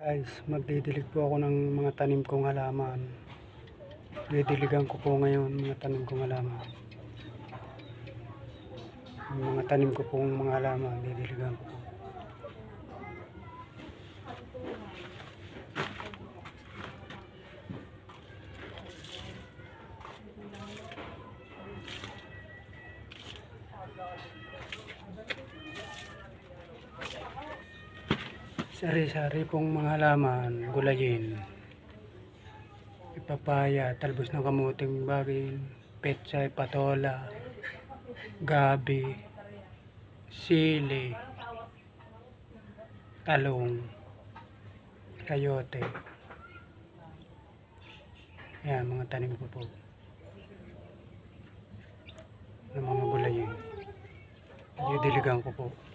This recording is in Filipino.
Guys, magdidilig po ako ng mga tanim kong halaman. Didiligan ko po ngayon mga tanim kong halaman. Yung mga tanim ko pong mga halaman, didiligan ko po. Sari-sari pong mga halaman, gulayin, papaya, talbos ng kamuting bagin, petsay, patola, gabi, sili, talong, kayote. Yan, mga tanim ko po ng mga gulayin. Didiligan ko po.